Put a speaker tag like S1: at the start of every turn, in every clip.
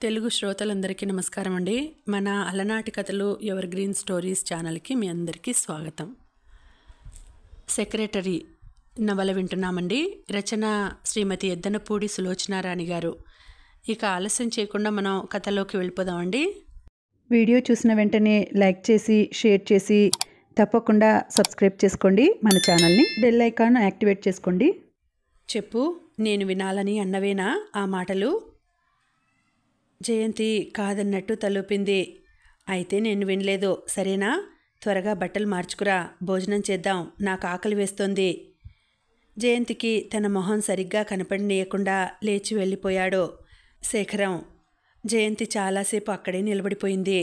S1: తెలుగు శ్రోతలందరికీ నమస్కారం అండి. మన అలనాటి కథలు ఎవర్ గ్రీన్ స్టోరీస్ ఛానల్కి మీ అందరికీ స్వాగతం. సెక్రటరీ నవల వింటున్నామండి. రచన శ్రీమతి ఎద్దనపూడి సులోచనారాణి గారు. ఇక ఆలస్యం చేయకుండా మనం కథలోకి వెళ్ళిపోదామండి.
S2: వీడియో చూసిన వెంటనే లైక్ చేసి షేర్ చేసి తప్పకుండా సబ్స్క్రైబ్ చేసుకోండి. మన ఛానల్ని బెల్ ఐకాన్ యాక్టివేట్ చేసుకోండి.
S1: చెప్పు, నేను వినాలని అన్నవేనా ఆ మాటలు? జయంతి కాదన్నట్టు తలూపింది. అయితే నేను వినలేదు, సరేనా? త్వరగా బట్టలు మార్చుకురా, భోజనం చేద్దాం, నాకు ఆకలి వేస్తోంది. జయంతికి తన మొహం సరిగ్గా కనపడనీయకుండా లేచి వెళ్ళిపోయాడు శేఖరం. జయంతి చాలాసేపు అక్కడే నిలబడిపోయింది.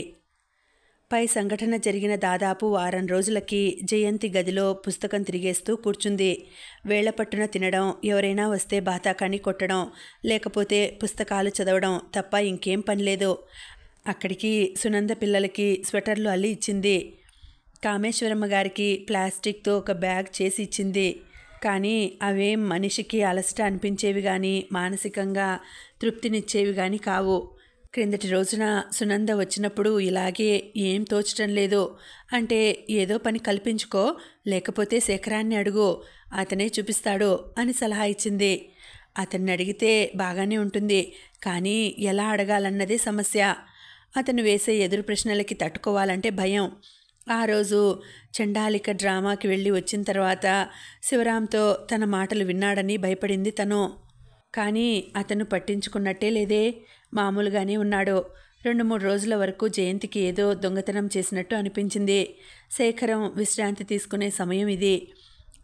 S1: పై సంఘటన జరిగిన దాదాపు వారం రోజులకి జయంతి గదిలో పుస్తకం తిరిగేస్తూ కూర్చుంది. వేళ్లపట్టున తినడం, ఎవరైనా వస్తే బాతాకాని కొట్టడం, లేకపోతే పుస్తకాలు చదవడం తప్ప ఇంకేం పనిలేదు. అక్కడికి సునంద పిల్లలకి స్వెటర్లు అల్లి ఇచ్చింది. కామేశ్వరమ్మ గారికి ప్లాస్టిక్తో ఒక బ్యాగ్ చేసి ఇచ్చింది. కానీ అవేం మనిషికి అలసట అనిపించేవి కానీ మానసికంగా తృప్తినిచ్చేవి కానీ కావు. క్రిందటి రోజున సునంద వచ్చినప్పుడు ఇలాగే ఏం తోచటం లేదు అంటే, ఏదో పని కల్పించుకో, లేకపోతే శేఖరాన్ని అడుగు, అతనే చూపిస్తాడు అని సలహా ఇచ్చింది. అతన్ని అడిగితే బాగానే ఉంటుంది, కానీ ఎలా అడగాలన్నదే సమస్య. అతను వేసే ఎదురు ప్రశ్నలకి తట్టుకోవాలంటే భయం. ఆ రోజు చండాలిక డ్రామాకి వెళ్ళి వచ్చిన తర్వాత శివరాంతో తన మాటలు విన్నాడని భయపడింది తను. కానీ అతను పట్టించుకున్నట్టే లేదే, మామూలుగానే ఉన్నాడు. 2-3 రోజుల వరకు జయంతికి ఏదో దొంగతనం చేసినట్టు అనిపించింది. శేఖరం విశ్రాంతి తీసుకునే సమయం ఇది.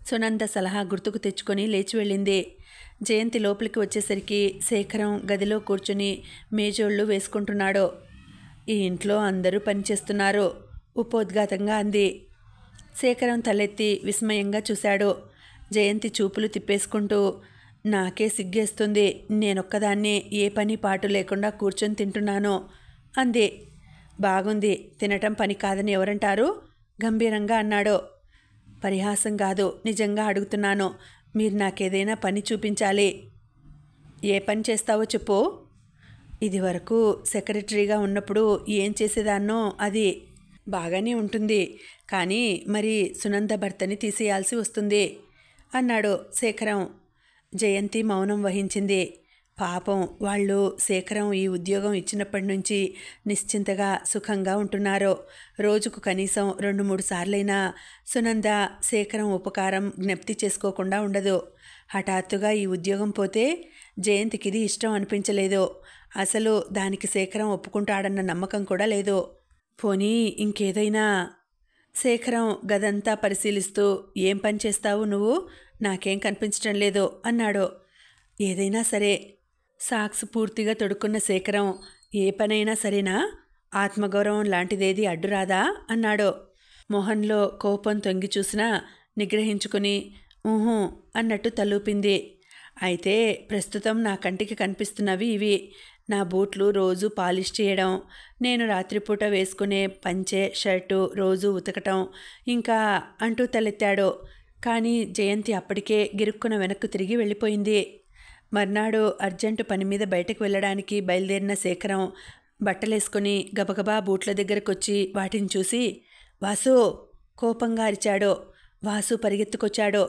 S1: సునంద సలహా గుర్తుకు తెచ్చుకొని లేచి వెళ్ళింది. జయంతి లోపలికి వచ్చేసరికి శేఖరం గదిలో కూర్చుని మేజోళ్ళు వేసుకుంటున్నాడు. ఈ ఇంట్లో అందరూ పనిచేస్తున్నారు, ఉపోద్ఘాతంగా అంది. శేఖరం తలెత్తి విస్మయంగా చూశాడు. జయంతి చూపులు తిప్పేసుకుంటూ, నాకే సిగ్గేస్తుంది, నేనొక్కదాన్నే ఏ పని పాటు లేకుండా కూర్చొని తింటున్నాను అంది. బాగుంది, తినటం పని కాదని ఎవరంటారు? గంభీరంగా అన్నాడు. పరిహాసం కాదు, నిజంగా అడుగుతున్నాను. మీరు నాకేదైనా పని చూపించాలి. ఏ పని చేస్తావో చెప్పు. ఇది వరకు సెక్రటరీగా ఉన్నప్పుడు ఏం చేసేదాన్నో అది బాగానే ఉంటుంది, కానీ మరి సునంద భర్తని తీసేయాల్సి వస్తుంది అన్నాడు శేఖరం. జయంతి మౌనం వహించింది. పాపం, వాళ్ళు శేఖరం ఈ ఉద్యోగం ఇచ్చినప్పటి నుంచి నిశ్చింతగా సుఖంగా ఉంటున్నారు. రోజుకు కనీసం 2-3 సార్లైనా సునంద శేఖరం ఉపకారం జ్ఞప్తి చేసుకోకుండా ఉండదు. హఠాత్తుగా ఈ ఉద్యోగం పోతే జయంతికి ఇది ఇష్టం అనిపించలేదు. అసలు దానికి శేఖరం ఒప్పుకుంటాడన్న నమ్మకం కూడా లేదు. పోనీ ఇంకేదైనా? శేఖరం గదంతా పరిశీలిస్తూ, ఏం పని చేస్తావు నువ్వు? నాకేం కనిపించటం లేదు అన్నాడు. ఏదైనా సరే. సాక్స్ పూర్తిగా తొడుక్కున్న శేఖరం, ఏ పనైనా సరేనా? ఆత్మగౌరవం లాంటిదేది అడ్డురాదా అన్నాడు. మొహంలో కోపం తొంగి చూసినా నిగ్రహించుకుని ఊహూ అన్నట్టు తలూపింది. అయితే ప్రస్తుతం నా కంటికి కనిపిస్తున్నవి ఇవి. నా బూట్లు రోజు పాలిష్ చేయడం, నేను రాత్రిపూట వేసుకునే పంచె షర్టు రోజు ఉతకటం, ఇంకా అంటూ తలెత్తాడు. కానీ జయంతి అప్పటికే గిరుక్కున వెనక్కు తిరిగి వెళ్ళిపోయింది. మర్నాడు అర్జెంటు పని మీద బయటకు వెళ్ళడానికి బయలుదేరిన శేఖరం బట్టలేసుకుని గబగబా బూట్ల దగ్గరకొచ్చి వాటిని చూసి, వాసు కోపంగా అరిచాడు. వాసు పరిగెత్తుకొచ్చాడు.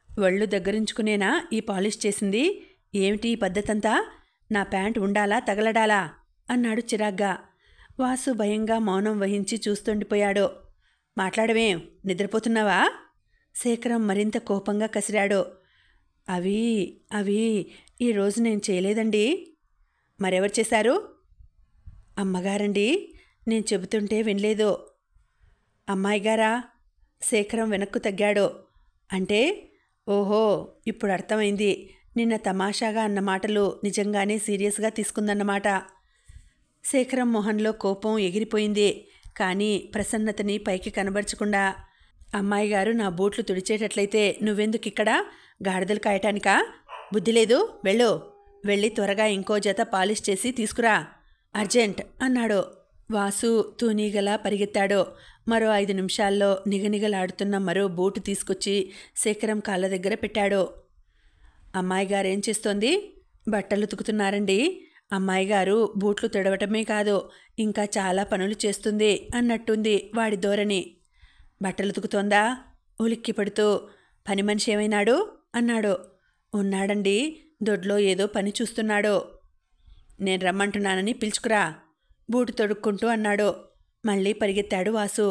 S1: ఒళ్ళు దగ్గరించుకునేనా ఈ పాలిష్ చేసింది? ఏమిటి ఈ పద్ధతంతా? నా ప్యాంట్ ఉండాలా తగలడాలా అన్నాడు చిరాగ్గా. వాసు భయంగా మౌనం వహించి చూస్తుండిపోయాడు. మాట్లాడవేం, నిద్రపోతున్నావా? శేఖరం మరింత కోపంగా కసిరాడు. అవి ఈరోజు నేను చేయలేదండి. మరెవరు చేశారు? అమ్మగారండి, నేను చెబుతుంటే వినలేదు. అమ్మాయి గారా? శేఖరం వెనక్కు తగ్గాడు. అంటే? ఓహో, ఇప్పుడు అర్థమైంది. నిన్న తమాషాగా అన్న మాటలు నిజంగానే సీరియస్గా తీసుకుందన్నమాట. శేఖరం మొహంలో కోపం ఎగిరిపోయింది. కానీ ప్రసన్నతని పైకి కనబరచకుండా, అమ్మాయి గారు నా బూట్లు తుడిచేటట్లయితే నువ్వెందుకిక్కడ? గాడిదలు కాయటానికా? బుద్ధి లేదు, వెళ్ళు. వెళ్ళి త్వరగా ఇంకో జత పాలిష్ చేసి తీసుకురా, అర్జెంట్ అన్నాడు. వాసు తూనీగలా పరిగెత్తాడు. మరో 5 నిమిషాల్లో నిగనిగలాడుతున్న మరో బూటు తీసుకొచ్చి శేఖరం కాళ్ళ దగ్గర పెట్టాడు. అమ్మాయి గారేం చేస్తోంది? బట్టలు ఉతుకుతున్నారండి. అమ్మాయి గారు బూట్లు తుడవటమే కాదు ఇంకా చాలా పనులు చేస్తుంది అన్నట్టుంది వాడి ధోరణి. బట్టలు ఉతుకుతోందా? ఉలిక్కి పడుతూ. పని మనిషి ఏమైనాడు అన్నాడు. ఉన్నాడండి, దొడ్లో ఏదో పని చూస్తున్నాడు. నేను రమ్మంటున్నానని పిలుచుకురా బూటు తొడుక్కుంటూ అన్నాడు. మళ్ళీ పరిగెత్తాడు వాసు.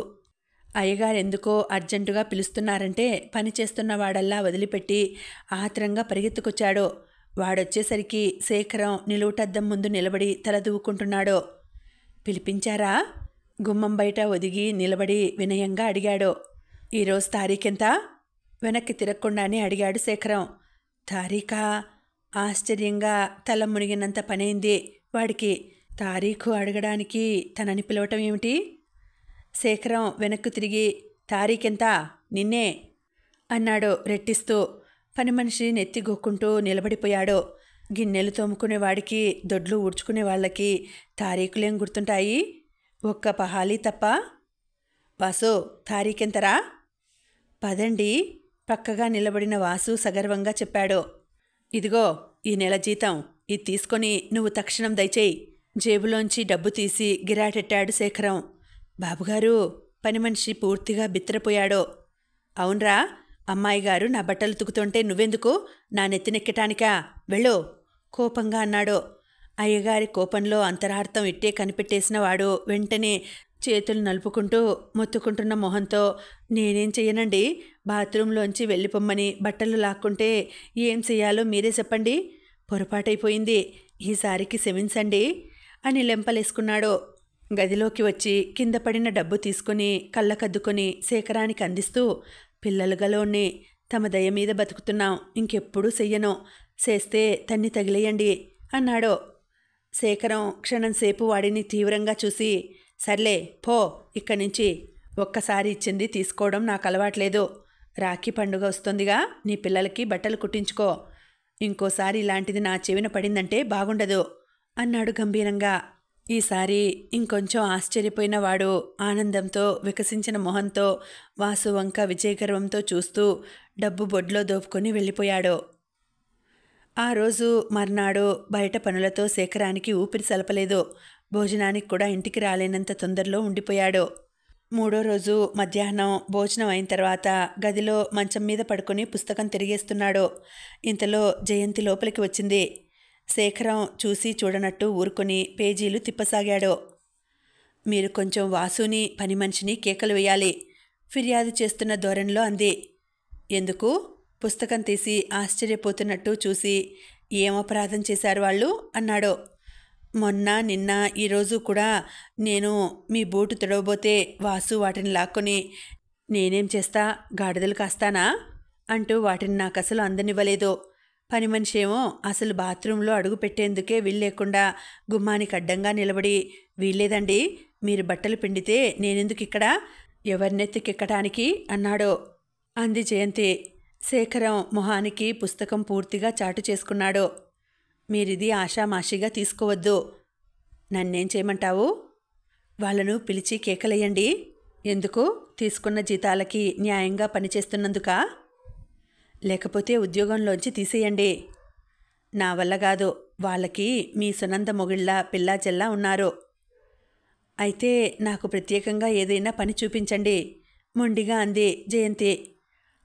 S1: అయ్యగారెందుకో అర్జెంటుగా పిలుస్తున్నారంటే పని చేస్తున్న వాడల్లా వదిలిపెట్టి ఆత్రంగా పరిగెత్తుకొచ్చాడు. వాడొచ్చేసరికి శేఖరం నిలువుటద్దం ముందు నిలబడి తల దువ్వుకుంటున్నాడు. పిలిపించారా? గుమ్మం బయట ఒదిగి నిలబడి వినయంగా అడిగాడు. ఈరోజు తారీఖెంత? వెనక్కి తిరగకుండానే అడిగాడు శేఖరం. తారీఖా? ఆశ్చర్యంగా తల మునిగినంత పనైంది వాడికి. తారీఖు అడగడానికి తనని పిలవటం ఏమిటి? శేఖరం వెనక్కు తిరిగి తారీఖెంత? నిన్నే అన్నాడు రెట్టిస్తూ. పని మనిషి నెత్తి గోక్కుంటూ నిలబడిపోయాడు. గిన్నెలు తోముకునేవాడికి, దొడ్లు ఊడ్చుకునే వాళ్ళకి తారీఖులేం గుర్తుంటాయి? ఒక్క పహాలీ తప్ప. వాసు, తారీఖెంతరా? పదండి పక్కగా నిలబడిన వాసు సగర్వంగా చెప్పాడు. ఇదిగో ఈ నెల జీతం, ఇది తీసుకొని నువ్వు తక్షణం దయచేయి. జేబులోంచి డబ్బు తీసి గిరాటెట్టాడు శేఖరం. బాబుగారు, పని మనిషి పూర్తిగా బిత్తరపోయాడు. అవునరా, అమ్మాయి గారు నా బట్టలు తుకుతుంటే నువ్వెందుకు నా నెత్తినెక్కటానికా? వెళ్ళు కోపంగా అన్నాడు. అయ్యగారి కోపంలో అంతరార్థం ఇట్టే కనిపెట్టేసిన వాడు వెంటనే చేతులు నలుపుకుంటూ మొత్తుకుంటున్న మొహంతో, నేనేం చెయ్యనండి, బాత్రూంలోంచి వెళ్ళిపోమ్మని బట్టలు లాక్కుంటే ఏం చెయ్యాలో మీరే చెప్పండి. పొరపాటైపోయింది, ఈసారికి క్షమించండి అని లెంపలేసుకున్నాడు. గదిలోకి వచ్చి కింద పడిన డబ్బు తీసుకుని కళ్ళకద్దుకొని శేఖరానికి అందిస్తూ, పిల్లలు గలోని తమ దయ మీద బతుకుతున్నాం, ఇంకెప్పుడూ చెయ్యను, చేస్తే తన్ని తగిలేయండి అన్నాడు. శేఖరం క్షణంసేపు వాడిని తీవ్రంగా చూసి, సర్లే పో ఇక్కడి నుంచి, ఒక్కసారి ఇచ్చింది తీసుకోవడం నాకు అలవాట్లేదు. రాఖీ పండుగ వస్తుందిగా, నీ పిల్లలకి బట్టలు కుట్టించుకో. ఇంకోసారి ఇలాంటిది నా చెవిన పడిందంటే బాగుండదు అన్నాడు గంభీరంగా. ఈసారి ఇంకొంచెం ఆశ్చర్యపోయిన వాడు ఆనందంతో వికసించిన మొహంతో వాసు వంక విజయగర్వంతో చూస్తూ డబ్బు బొడ్లో దోపుకొని వెళ్ళిపోయాడు. ఆ రోజు మర్నాడు బయట పనులతో శేఖరానికి ఊపిరి సలపలేదు. భోజనానికి కూడా ఇంటికి రాలేనంత తొందరలో ఉండిపోయాడు. మూడో రోజు మధ్యాహ్నం భోజనం అయిన తర్వాత గదిలో మంచం మీద పడుకొని పుస్తకం తిరిగేస్తున్నాడు. ఇంతలో జయంతి లోపలికి వచ్చింది. శేఖరం చూసి చూడనట్టు ఊరుకొని పేజీలు తిప్పసాగాడు. మీరు కొంచెం వాసుని పని మనిషిని కేకలు వేయాలి, ఫిర్యాదు చేస్తున్న ధోరణిలో అంది. ఎందుకు? పుస్తకం తీసి ఆశ్చర్యపోతున్నట్టు చూసి, ఏం అపరాధం చేశారు వాళ్ళు అన్నాడు. మొన్న నిన్న ఈరోజు కూడా నేను మీ బూటు తొడవబోతే వాసు వాటిని లాక్కొని, నేనేం చేస్తా, గాడిదలు కాస్తానా అంటూ వాటిని నాకు అసలు అందనివ్వలేదు. పని మనిషి ఏమో అసలు బాత్రూంలో అడుగు పెట్టేందుకే వీల్లేకుండా గుమ్మానికి అడ్డంగా నిలబడి, వీల్లేదండి, మీరు బట్టలు పిండితే నేనెందుకు ఇక్కడ, ఎవరినెత్తికెక్కటానికి అన్నాడు. అంది జయంతి. శేఖరం మొహానికి పుస్తకం పూర్తిగా చాటు చేసుకున్నాడు. మీరిది ఆషామాషిగా తీసుకోవద్దు. నన్నేం చేయమంటావు? వాళ్ళను పిలిచి కేకలేయండి. ఎందుకు? తీసుకున్న జీతాలకి న్యాయంగా పనిచేస్తున్నందుకా? లేకపోతే ఉద్యోగంలోంచి తీసేయండి. నా వల్ల కాదు, వాళ్ళకి మీ సునంద మొగిళ్ళ పిల్లా చెల్లా ఉన్నారు. అయితే నాకు ప్రత్యేకంగా ఏదైనా పని చూపించండి మొండిగా అంది జయంతి.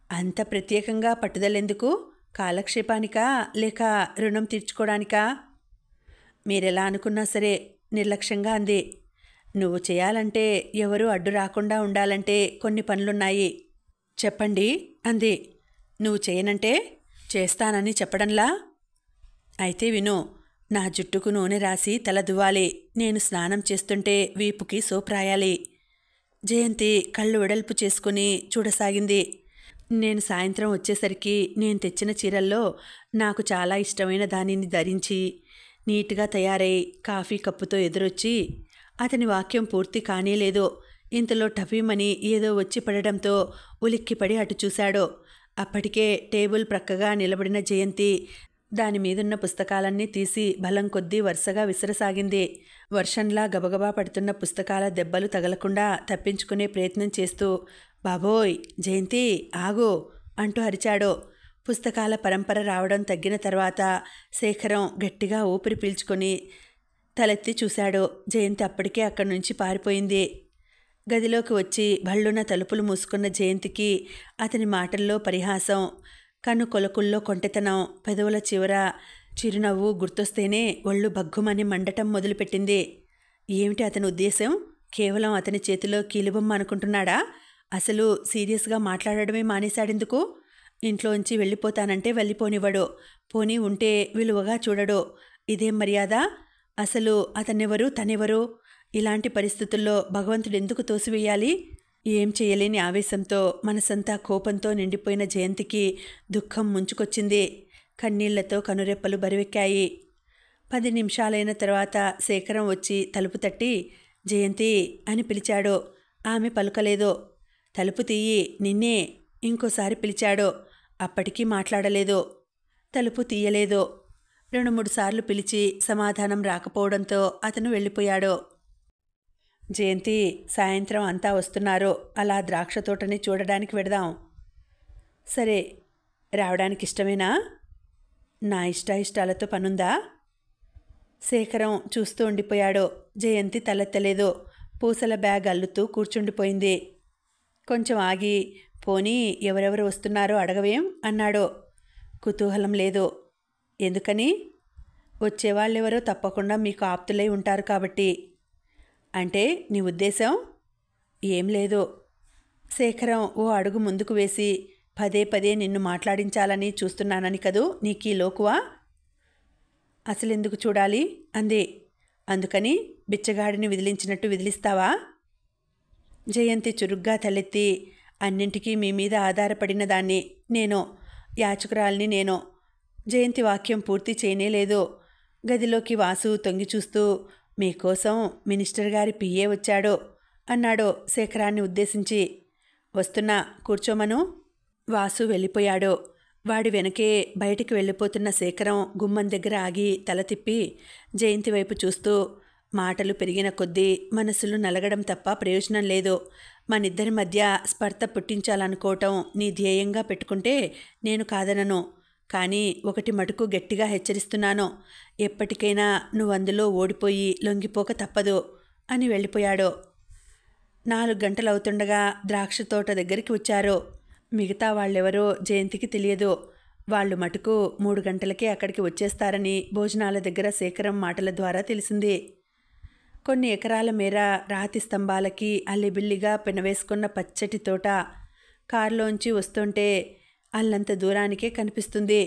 S1: అంత ప్రత్యేకంగా పట్టుదలెందుకు? కాలక్షేపానికా లేక రుణం తీర్చుకోవడానికా? మీరెలా అనుకున్నా సరే నిర్లక్ష్యంగా అంది. నువ్వు చేయాలంటే, ఎవరూ అడ్డు రాకుండా ఉండాలంటే కొన్ని పనులున్నాయి. చెప్పండి అంది. నువ్వు చేయనంటే చేస్తానని చెప్పడంలా? అయితే విను. నా జుట్టుకు నూనె రాసి తల దువ్వాలి, నేను స్నానం చేస్తుంటే వీపుకి సోప్ రాయాలి. జయంతి కళ్ళు వెడల్పు చేసుకుని చూడసాగింది. నేను సాయంత్రం వచ్చేసరికి నేను తెచ్చిన చీరల్లో నాకు చాలా ఇష్టమైన దానిని ధరించి నీట్గా తయారై కాఫీ కప్పుతో ఎదురొచ్చి, అతని వాక్యం పూర్తి కానేలేదు. ఇంతలో టపీమని ఏదో వచ్చి పడడంతో ఉలిక్కిపడి అటు చూశాడు. అప్పటికే టేబుల్ ప్రక్కగా నిలబడిన జయంతి దానిమీదున్న పుస్తకాలన్నీ తీసి బలం కొద్దీ వరుసగా విసరసాగింది. వర్షంలా గబగబా పడుతున్న పుస్తకాల దెబ్బలు తగలకుండా తప్పించుకునే ప్రయత్నం చేస్తూ, బాబోయ్ జయంతి ఆగు అంటూ అరిచాడు. పుస్తకాల పరంపర రావడం తగ్గిన తర్వాత శేఖరం గట్టిగా ఊపిరి పీల్చుకొని తలెత్తి చూశాడు. జయంతి అప్పటికే అక్కడి నుంచి పారిపోయింది. గదిలోకి వచ్చి భళ్ళున తలుపులు మూసుకున్న జయంతికి అతని మాటల్లో పరిహాసం, కన్ను కొలకుల్లో కొంటెతనం, పెదవుల చివర చిరునవ్వు గుర్తొస్తేనే ఒళ్ళు బగ్గుమని మండటం మొదలుపెట్టింది. ఏమిటి అతని ఉద్దేశం? కేవలం అతని చేతిలో కీలుబొమ్మ అనుకుంటున్నాడా? అసలు సీరియస్గా మాట్లాడడమే మానేశాడెందుకు? ఇంట్లోంచి వెళ్ళిపోతానంటే వెళ్ళిపోనివ్వడు, పోనీ ఉంటే విలువగా చూడడు. ఇదేం మర్యాద? అసలు అతనెవరు, తనెవరు? ఇలాంటి పరిస్థితుల్లో భగవంతుడు ఎందుకు తోసివేయాలి? ఏం చేయలేని ఆవేశంతో మనసంతా కోపంతో నిండిపోయిన జయంతికి దుఃఖం ముంచుకొచ్చింది. కన్నీళ్లతో కనురెప్పలు బరువెక్కాయి. 10 నిమిషాలైన తర్వాత శేఖరం వచ్చి తలుపు తట్టి జయంతి అని పిలిచాడు. ఆమె పలుకలేదు. తలుపు తీయి, నిన్నే ఇంకోసారి పిలిచాడు. అప్పటికీ మాట్లాడలేదు. తలుపు తీయలేదు. 2-3 సార్లు పిలిచి సమాధానం రాకపోవడంతో అతను వెళ్ళిపోయాడు. జయంతి, సాయంత్రం అంతా వస్తున్నారు, అలా ద్రాక్ష తోటని చూడడానికి వెడదాం. సరే, రావడానికి ఇష్టమేనా? నా ఇష్టాలతో పనుందా? శేఖరం చూస్తూ ఉండిపోయాడు. జయంతి తలెత్తలేదు. పూసల బ్యాగ్ అల్లుతూ కూర్చుండిపోయింది. కొంచెం ఆగి, పోనీ ఎవరెవరు వస్తున్నారో అడగవేం అన్నాడు. కుతూహలం లేదు. ఎందుకని? వచ్చేవాళ్ళెవరో తప్పకుండా మీకు ఆప్తులై ఉంటారు కాబట్టి. అంటే నీ ఉద్దేశం? ఏం లేదు. శేఖరం ఓ అడుగు ముందుకు వేసి, పదే పదే నిన్ను మాట్లాడించాలని చూస్తున్నానని కదూ నీకీ లోకువా? అసలెందుకు చూడాలి అంది. అందుకని బిచ్చగాడిని విదిలించినట్టు విదిలిస్తావా? జయంతి చురుగ్గా తలెత్తి, అన్నింటికీ మీ మీద ఆధారపడిన దాన్ని నేను, యాచకురాల్ని నేను. జయంతి వాక్యం పూర్తి చేయనేలేదు. గదిలోకి వాసు తొంగి చూస్తూ, మీకోసం మినిస్టర్ గారి పిఏ వచ్చాడు అన్నాడు శేఖరాన్ని ఉద్దేశించి. వస్తున్నా, కూర్చోమను. వాసు వెళ్ళిపోయాడు. వాడి వెనకే బయటికి వెళ్ళిపోతున్న శేఖరం గుమ్మం దగ్గర ఆగి తల తిప్పి జయంతి వైపు చూస్తూ, మాటలు పెరిగిన కొద్దీ మనసులు నలగడం తప్ప ప్రయోజనం లేదు. మనిద్దరి మధ్య స్పర్ధ పుట్టించాలనుకోవటం నీ ధ్యేయంగా పెట్టుకుంటే నేను కాదనను. కానీ ఒకటి మటుకు గట్టిగా హెచ్చరిస్తున్నాను, ఎప్పటికైనా నువ్వందులో ఓడిపోయి లొంగిపోక తప్పదు అని వెళ్ళిపోయాడు. 4 గంటలవుతుండగా ద్రాక్ష తోట దగ్గరికి వచ్చారు. మిగతా వాళ్ళెవరో జయంతికి తెలియదు. వాళ్ళు మటుకు 3 గంటలకే అక్కడికి వచ్చేస్తారని భోజనాల దగ్గర శేఖరం మాటల ద్వారా తెలిసింది. కొన్ని ఎకరాల మేర రాతి స్తంభాలకి అల్లిబిల్లిగా పెనవేసుకున్న పచ్చటి తోట. కారులోంచి వస్తుంటే అల్లంత దూరానికే కనిపిస్తుంది.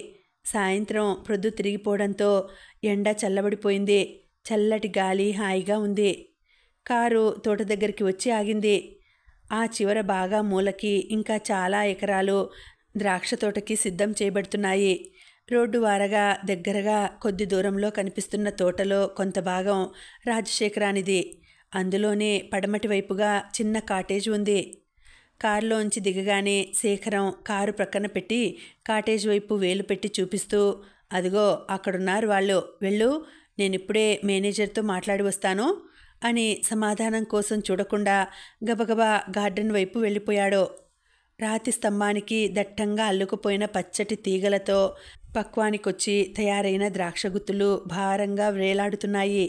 S1: సాయంత్రం ప్రొద్దు తిరిగిపోవడంతో ఎండ చల్లబడిపోయింది. చల్లటి గాలి హాయిగా ఉంది. కారు తోట దగ్గరికి వచ్చి ఆగింది. ఆ చివర బాగా మూలకి ఇంకా చాలా ఎకరాలు ద్రాక్ష తోటకి సిద్ధం చేయబడుతున్నాయి. రోడ్డు వారగా దగ్గరగా కొద్ది దూరంలో కనిపిస్తున్న తోటలో కొంత భాగం రాజశేఖరానిది. అందులోనే పడమటి వైపుగా చిన్న కాటేజ్ ఉంది. కారులోంచి దిగగానే శేఖరం కారు ప్రక్కన పెట్టి కాటేజ్ వైపు వేలు పెట్టి చూపిస్తూ, అదిగో అక్కడున్నారు వాళ్ళు, వెళ్ళు, నేనిప్పుడే మేనేజర్తో మాట్లాడి వస్తాను అని సమాధానం కోసం చూడకుండా గబగబా గార్డెన్ వైపు వెళ్ళిపోయాడు. రాతి స్తంభానికి దట్టంగా అల్లుకుపోయిన పచ్చటి తీగలతో పక్వానికొచ్చి తయారైన ద్రాక్షగుత్తులు భారంగా వేలాడుతున్నాయి.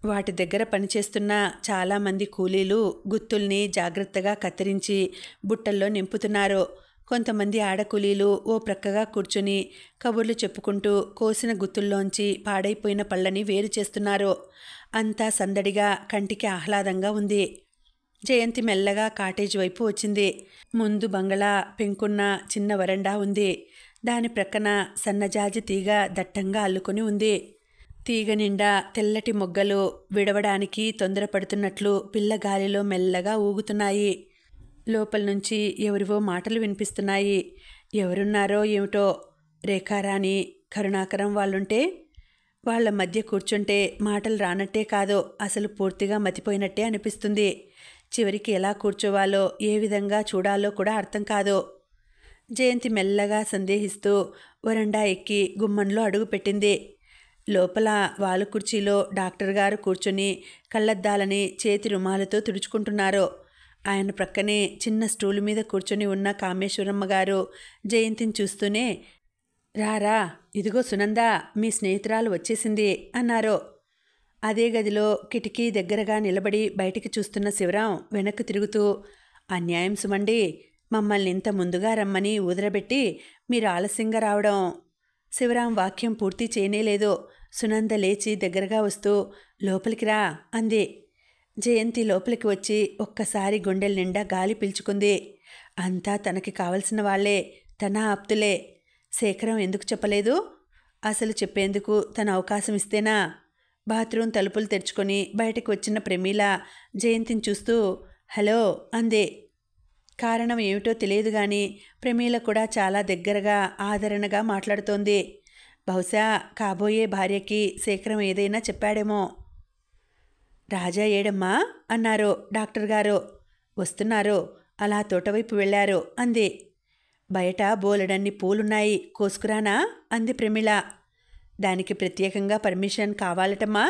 S1: వాటి దగ్గర పనిచేస్తున్న చాలామంది కూలీలు గుత్తుల్ని జాగ్రత్తగా కత్తిరించి బుట్టల్లో నింపుతున్నారు. కొంతమంది ఆడకూలీలు ఓ ప్రక్కగా కూర్చుని కబుర్లు చెప్పుకుంటూ కోసిన గుత్తుల్లోంచి పాడైపోయిన పళ్ళని వేరు చేస్తున్నారు. అంతా సందడిగా కంటికి ఆహ్లాదంగా ఉంది. జయంతి మెల్లగా కాటేజ్ వైపు వచ్చింది. ముందు బంగళా, పెంకున్న చిన్న వరండా ఉంది. దాని ప్రక్కన సన్నజాజి తీగ దట్టంగా అల్లుకొని ఉంది. తీగ నిండా తెల్లటి మొగ్గలు విడవడానికి తొందరపడుతున్నట్లు పిల్ల గాలిలో మెల్లగా ఊగుతున్నాయి. లోపల నుంచి ఎవరివో మాటలు వినిపిస్తున్నాయి. ఎవరున్నారో ఏమిటో. రేఖారాణి, కరుణాకరం వాళ్ళుంటే వాళ్ల మధ్య కూర్చుంటే మాటలు రానట్టే కాదు, అసలు పూర్తిగా మతిపోయినట్టే అనిపిస్తుంది. చివరికి ఎలా కూర్చోవాలో, ఏ విధంగా చూడాలో కూడా అర్థం కాదు. జయంతి మెల్లగా సందేహిస్తూ వరండా ఎక్కి గుమ్మంలో అడుగుపెట్టింది. లోపల వాలు కుర్చీలో డాక్టర్ గారు కూర్చుని కళ్ళద్దాలని చేతి రుమాలతో తుడుచుకుంటున్నారు. ఆయన ప్రక్కనే చిన్న స్టూలు మీద కూర్చొని ఉన్న కామేశ్వరమ్మ గారు జయంతిని చూస్తూనే, రారా, ఇదిగో సునంద, మీ స్నేహితురాలు వచ్చేసింది అన్నారు. అదే గదిలో కిటికీ దగ్గరగా నిలబడి బయటికి చూస్తున్న శివరాం వెనక్కు తిరుగుతూ, అన్యాయం సుమండి, మమ్మల్ని ఇంత ముందుగా రమ్మని ఊదరబెట్టి మీరు ఆలస్యంగా రావడం. శివరాం వాక్యం పూర్తి చేయనేలేదు. సునంద లేచి దగ్గరగా వస్తూ, లోపలికి రా అంది. జయంతి లోపలికి వచ్చి ఒక్కసారి గుండెల నిండా గాలి పీల్చుకుంది. అంతా తనకి కావలసిన వాళ్లే, తన ఆప్తులే. శేఖరం ఎందుకు చెప్పలేదు? అసలు చెప్పేందుకు తన అవకాశం ఇస్తేనా? బాత్రూమ్ తలుపులు తెరుచుకొని బయటకు వచ్చిన ప్రమీల జయంతిని చూస్తూ హలో అంది. కారణం ఏమిటో తెలియదు గాని ప్రమీల కూడా చాలా దగ్గరగా ఆదరణగా మాట్లాడుతోంది. బహుశా కాబోయే భార్యకి శేఖరం ఏదైనా చెప్పాడేమో. రాజా ఏడమ్మా అన్నారు డాక్టర్ గారు. వస్తున్నారు, అలా తోటవైపు వెళ్ళారు అంది. బయట బోలెడన్ని పూలున్నాయి, కోసుకురానా అంది ప్రమీల. దానికి ప్రత్యేకంగా పర్మిషన్ కావాలటమ్మా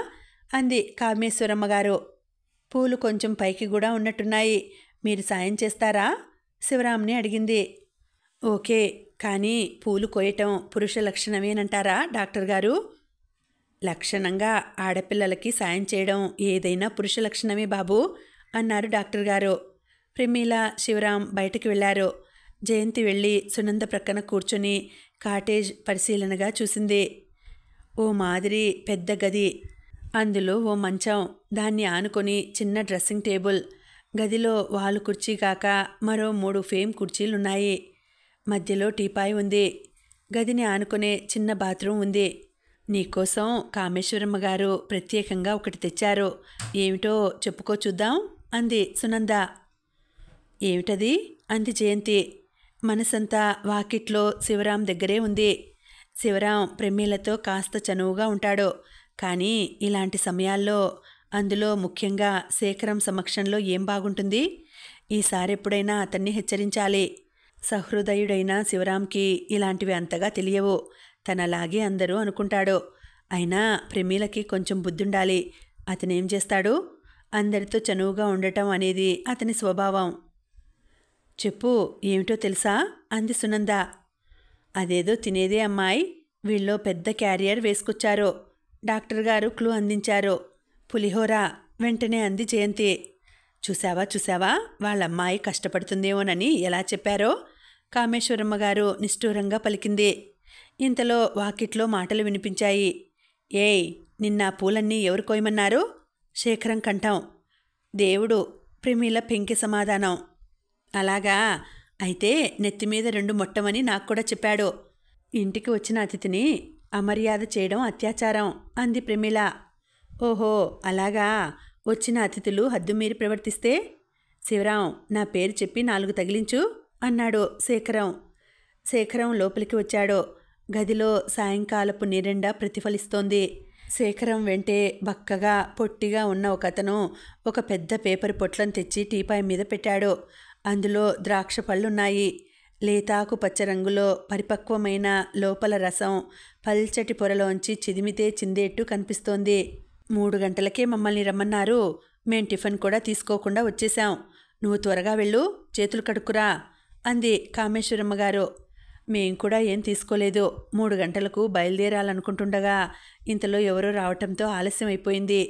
S1: అంది కామేశ్వరమ్మ గారు. పూలు కొంచెం పైకి కూడా ఉన్నట్టున్నాయి, మీరు సాయం చేస్తారా? శివరాంని అడిగింది. ఓకే, కానీ పూలు కోయటం పురుష లక్షణమేనంటారా డాక్టర్ గారు? లక్షణంగా ఆడపిల్లలకి సాయం చేయడం ఏదైనా పురుష లక్షణమే బాబు అన్నారు డాక్టర్ గారు. ప్రమీల, శివరాం బయటకు వెళ్లారు. జయంతి వెళ్ళి సునంద ప్రక్కన కూర్చొని కాటేజ్ పరిశీలనగా చూసింది. ఓ మాదిరి పెద్ద గది, అందులో ఓ మంచం, దాన్ని ఆనుకొని చిన్న డ్రెస్సింగ్ టేబుల్, గదిలో వాలు కుర్చీ కాక మరో 3 ఫేమ్ కుర్చీలున్నాయి. మధ్యలో టీపాయ్ ఉంది. గదిని ఆనుకునే చిన్న బాత్రూమ్ ఉంది. నీకోసం కామేశ్వరమ్మ గారు ప్రత్యేకంగా ఒకటి తెచ్చారు, ఏమిటో చెప్పుకో చూద్దాం అంది సునంద. ఏమిటది అంది జయంతి. మనసంతా వాకిట్లో శివరాం దగ్గరే ఉంది. శివరాం ప్రమీలతో కాస్త చనువుగా ఉంటాడు, కానీ ఇలాంటి సమయాల్లో, అందులో ముఖ్యంగా శేఖరం సమక్షంలో ఏం బాగుంటుంది? ఈసారెప్పుడైనా అతన్ని హెచ్చరించాలి. సహృదయుడైన శివరాంకి ఇలాంటివి అంతగా తెలియవు, తనలాగే అందరూ అనుకుంటాడు. అయినా ప్రమీలకి కొంచెం బుద్ధుండాలి. అతనేం చేస్తాడు? అందరితో చనువుగా ఉండటం అనేది అతని స్వభావం. చెప్పు, ఏమిటో తెలుసా అంది సునంద. అదేదో తినేదే అమ్మాయి, వీళ్ళో పెద్ద క్యారియర్ వేసుకొచ్చారు. డాక్టర్ గారు క్లూ అందించారు. పులిహోర వెంటనే అంది జయంతి. చూసావా వాళ్ళమ్మాయి కష్టపడుతుందేమోనని ఎలా చెప్పారో కామేశ్వరమ్మ గారు నిష్ఠూరంగా పలికింది. ఇంతలో వాకిట్లో మాటలు వినిపించాయి. ఏయ్, నిన్న పూలన్నీ ఎవరు కోయమన్నారు? శేఖరం కంఠం. దేవుడు, ప్రమీల పెంకి సమాధానం. అలాగా, అయితే నెత్తిమీద 2 మొట్టమని నాకు కూడా చెప్పాడు. ఇంటికి వచ్చిన అతిథిని అమర్యాద చేయడం అత్యాచారం అంది ప్రమీల. ఓహో అలాగా, వచ్చిన అతిథులు హద్దుమీరి ప్రవర్తిస్తే? శివరాం, నా పేరు చెప్పి 4 తగిలించు అన్నాడు శేఖరం. శేఖరం లోపలికి వచ్చాడు. గదిలో సాయంకాలపు నీరెండ ప్రతిఫలిస్తోంది. శేఖరం వెంటే బక్కగా పొట్టిగా ఉన్న ఒకతను ఒక పెద్ద పేపర్ పొట్లను తెచ్చి టీపాయ్ మీద పెట్టాడు. అందులో ద్రాక్ష పళ్ళున్నాయి. లేతాకు పచ్చ రంగులో పరిపక్వమైన లోపల రసం పల్చటి పొరలోంచి చిదిమితే చిందేట్టు కనిపిస్తోంది. 3 గంటలకే మమ్మల్ని రమ్మన్నారు. మేం టిఫిన్ కూడా తీసుకోకుండా వచ్చేశాం. నువ్వు త్వరగా వెళ్ళు, చేతులు కడుక్కురా అంది కామేశ్వరమ్మ గారు. మేం కూడా ఏం తీసుకోలేదు. 3 గంటలకు బయలుదేరాలనుకుంటుండగా ఇంతలో ఎవరో రావటంతో ఆలస్యం అయిపోయింది.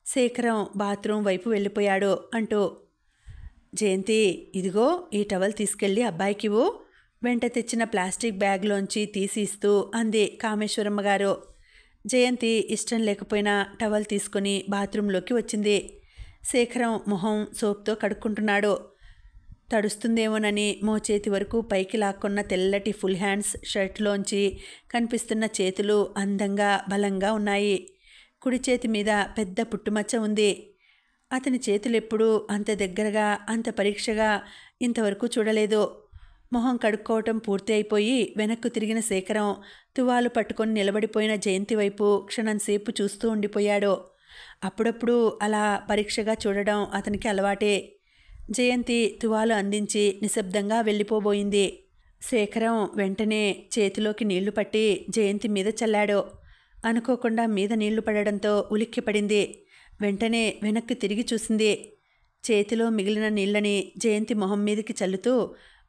S1: శేఖరం బాత్రూమ్ వైపు వెళ్ళిపోయాడు అంటూ, జయంతి, ఇదిగో ఈ టవల్ తీసుకెళ్ళి అబ్బాయికివ్వు వెంట తెచ్చిన ప్లాస్టిక్ బ్యాగ్లోంచి తీసి ఇస్తూ అంది కామేశ్వరమ్మ గారు. జయంతి ఇష్టం లేకపోయినా టవల్ తీసుకుని బాత్రూంలోకి వచ్చింది. శేఖరం మొహం సోప్తో కడుక్కుంటున్నాడు. తడుస్తుందేమోనని మోచేతి వరకు పైకి లాక్కున్న తెల్లటి ఫుల్ హ్యాండ్స్ షర్ట్లోంచి కనిపిస్తున్న చేతులు అందంగా బలంగా ఉన్నాయి. కుడి చేతి మీద పెద్ద పుట్టుమచ్చ ఉంది. అతని చేతులెప్పుడూ అంత దగ్గరగా, అంత పరీక్షగా ఇంతవరకు చూడలేదు. మొహం కడుక్కోవటం పూర్తి అయిపోయి వెనక్కు తిరిగిన శేఖరం తువాలు పట్టుకొని నిలబడిపోయిన జయంతి వైపు క్షణంసేపు చూస్తూ ఉండిపోయాడు. అప్పుడప్పుడు అలా పరీక్షగా చూడడం అతనికి అలవాటే. జయంతి తువాలు అందించి నిశ్శబ్దంగా వెళ్ళిపోబోయింది. శేఖరం వెంటనే చేతిలోకి నీళ్లు పట్టి జయంతి మీద చల్లాడు. అనుకోకుండా మీద నీళ్లు పడడంతో ఉలిక్కిపడింది. వెంటనే వెనక్కి తిరిగి చూసింది. చేతిలో మిగిలిన నీళ్లని జయంతి మొహం మీదకి చల్లుతూ,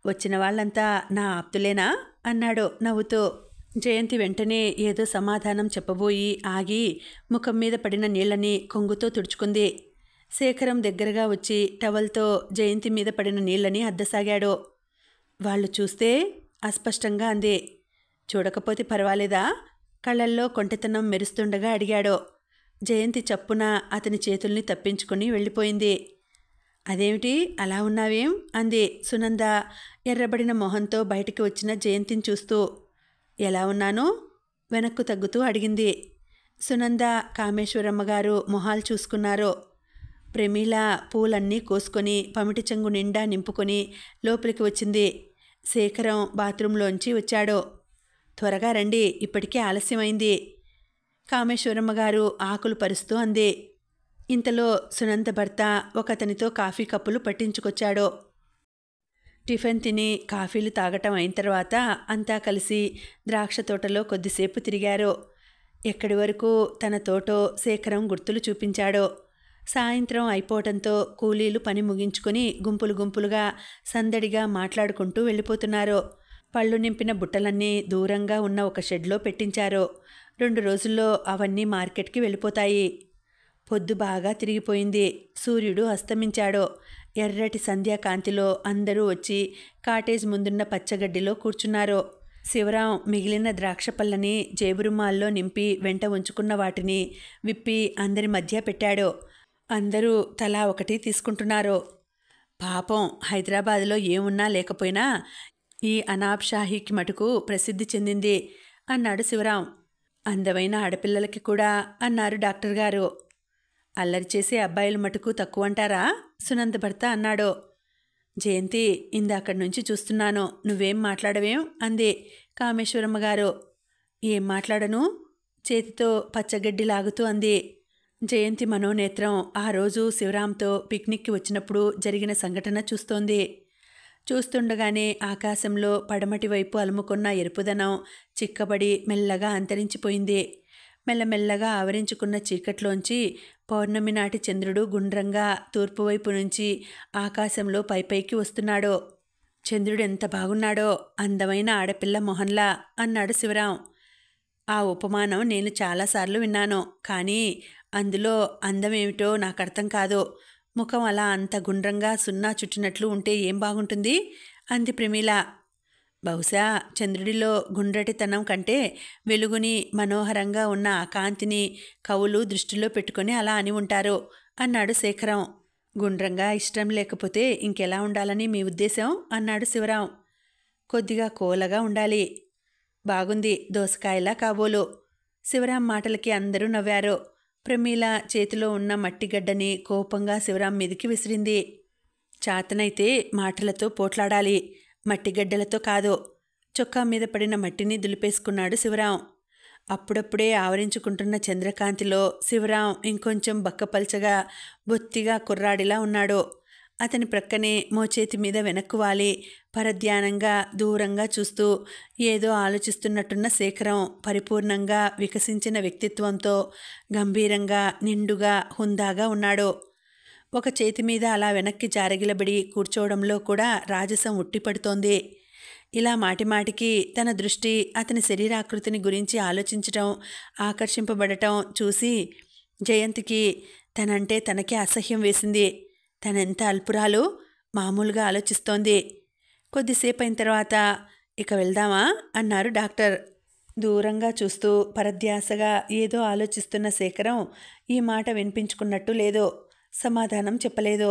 S1: వచ్చిన వాళ్ళంతా నా ఆప్తులేనా అన్నాడు నవ్వుతూ. జయంతి వెంటనే ఏదో సమాధానం చెప్పబోయి ఆగి ముఖం మీద పడిన నీళ్ళని కొంగుతో తుడుచుకుంది. శేఖరం దగ్గరగా వచ్చి టవల్తో జయంతి మీద పడిన నీళ్ళని అద్దసాగాడు. వాళ్ళు చూస్తే అస్పష్టంగా అంది. చూడకపోతే పర్వాలేదా? కళ్ళల్లో కొంటెతనం మెరుస్తుండగా అడిగాడు. జయంతి చప్పున అతని చేతుల్ని తప్పించుకొని వెళ్ళిపోయింది. అదేమిటి అలా ఉన్నావేం అంది సునంద ఎర్రబడిన మొహంతో బయటికి వచ్చిన జయంతిని చూస్తూ. ఎలా ఉన్నాను? వెనక్కు తగ్గుతూ అడిగింది. సునంద కామేశ్వరమ్మ గారు మొహాలు చూసుకున్నారు. ప్రమీల పూలన్నీ కోసుకొని పమిటి చెంగు నిండా నింపుకొని లోపలికి వచ్చింది. శేఖరం బాత్రూంలోంచి వచ్చాడు. త్వరగా రండి, ఇప్పటికే ఆలస్యమైంది కామేశ్వరమ్మ గారు ఆకులు పరుస్తూ అంది. ఇంతలో సునంద భర్త ఒకతనితో కాఫీ కప్పులు పట్టించుకొచ్చాడు. టిఫిన్ తిని కాఫీలు తాగటం అయిన తర్వాత అంతా కలిసి ద్రాక్ష తోటలో కొద్దిసేపు తిరిగారు. ఎక్కడి వరకు తన తోటో శేఖరం గుర్తులు చూపించాడు. సాయంత్రం అయిపోవటంతో కూలీలు పని ముగించుకొని గుంపులు గుంపులుగా సందడిగా మాట్లాడుకుంటూ వెళ్ళిపోతున్నారు. పళ్ళు నింపిన బుట్టలన్నీ దూరంగా ఉన్న ఒక షెడ్లో పెట్టించారు. 2 రోజుల్లో అవన్నీ మార్కెట్కి వెళ్ళిపోతాయి. పొద్దు బాగా తిరిగిపోయింది. సూర్యుడు అస్తమించాడు. ఎర్రటి సంధ్యాకాంతిలో అందరూ వచ్చి కాటేజ్ ముందున్న పచ్చగడ్డిలో కూర్చున్నారు. శివరాం మిగిలిన ద్రాక్ష పళ్ళని జేబురుమాల్లో నింపి వెంట ఉంచుకున్న వాటిని విప్పి అందరి మధ్య పెట్టాడు. అందరూ తలా ఒకటి తీసుకుంటున్నారు. పాపం హైదరాబాదులో ఏమున్నా లేకపోయినా ఈ అనాబ్ షాహీకి మటుకు ప్రసిద్ధి చెందింది అన్నాడు శివరాం. అందమైన ఆడపిల్లలకి కూడా అన్నారు డాక్టర్ గారు. అల్లరి చేసే అబ్బాయిలు మటుకు తక్కువ అంటారా? సునంద భర్త అన్నాడు. జయంతి, ఇందాకడి నుంచి చూస్తున్నాను, నువ్వేం మాట్లాడవేం అంది కామేశ్వరమ్మ గారు. ఏం మాట్లాడను? చేతితో పచ్చగడ్డి లాగుతూ అంది. జయంతి మనోనేత్రం ఆ రోజు శివరాంతో పిక్నిక్కి వచ్చినప్పుడు జరిగిన సంఘటన చూస్తోంది. చూస్తుండగానే ఆకాశంలో పడమటి వైపు అలుముకున్న ఎరుపుదనం చిక్కబడి మెల్లగా అంతరించిపోయింది. మెల్లమెల్లగా ఆవరించుకున్న చీకట్లోంచి పౌర్ణమి నాటి చంద్రుడు గుండ్రంగా తూర్పువైపు నుంచి ఆకాశంలో పైపైకి వస్తున్నాడు. చంద్రుడు ఎంత బాగున్నాడో, అందమైన ఆడపిల్ల మొహన్లా అన్నాడు శివరాం. ఆ ఉపమానం నేను చాలాసార్లు విన్నాను, కానీ అందులో అందమేమిటో నాకు అర్థం కాదు. ముఖం అలా అంత గుండ్రంగా సున్నా చుట్టినట్లు ఉంటే ఏం బాగుంటుంది అంది ప్రమీల. బహుశా చంద్రుడిలో గుండ్రటితనం కంటే వెలుగుని మనోహరంగా ఉన్న ఆ కాంతిని కవులు దృష్టిలో పెట్టుకొని అలా అని ఉంటారు అన్నాడు శేఖరం. గుండ్రంగా ఇష్టం లేకపోతే ఇంకెలా ఉండాలని మీ ఉద్దేశం అన్నాడు శివరాం. కొద్దిగా కోలగా ఉండాలి. బాగుంది, దోసకాయలా కాబోలు. శివరాం మాటలకి అందరూ నవ్వారు. ప్రమీల చేతిలో ఉన్న మట్టిగడ్డని కోపంగా శివరాం మీదికి విసిరింది. చాతనైతే మాటలతో పోట్లాడాలి, మట్టిగడ్డలతో కాదు. చొక్కా మీద పడిన మట్టిని దులిపేసుకున్నాడు శివరాం. అప్పుడప్పుడే ఆవరించుకుంటున్న చంద్రకాంతిలో శివరాం ఇంకొంచెం బక్కపల్చగా బొత్తిగా కుర్రాడిలా ఉన్నాడు. అతని ప్రక్కనే మోచేతి మీద వెనక్కు వాలి పరధ్యానంగా దూరంగా చూస్తూ ఏదో ఆలోచిస్తున్నట్టున్న శేఖరం పరిపూర్ణంగా వికసించిన వ్యక్తిత్వంతో గంభీరంగా నిండుగా హుందాగా ఉన్నాడు. ఒక చేతి మీద అలా వెనక్కి జారగిలబడి కూర్చోవడంలో కూడా రాజసం ఉట్టిపడుతోంది. ఇలా మాటిమాటికి తన దృష్టి అతని శరీరాకృతిని గురించి ఆలోచించటం, ఆకర్షింపబడటం చూసి జయంతికి తనంటే తనకే అసహ్యం వేసింది. తనెంత అల్పురాలు, మామూలుగా ఆలోచిస్తోంది. కొద్దిసేపు అయిన తర్వాత ఇక వెళ్దామా అన్నారు డాక్టర్. దూరంగా చూస్తూ పరధ్యాసగా ఏదో ఆలోచిస్తున్న శేఖరం ఈ మాట వినిపించుకున్నట్టు లేదు. సమాధానం చెప్పలేదు.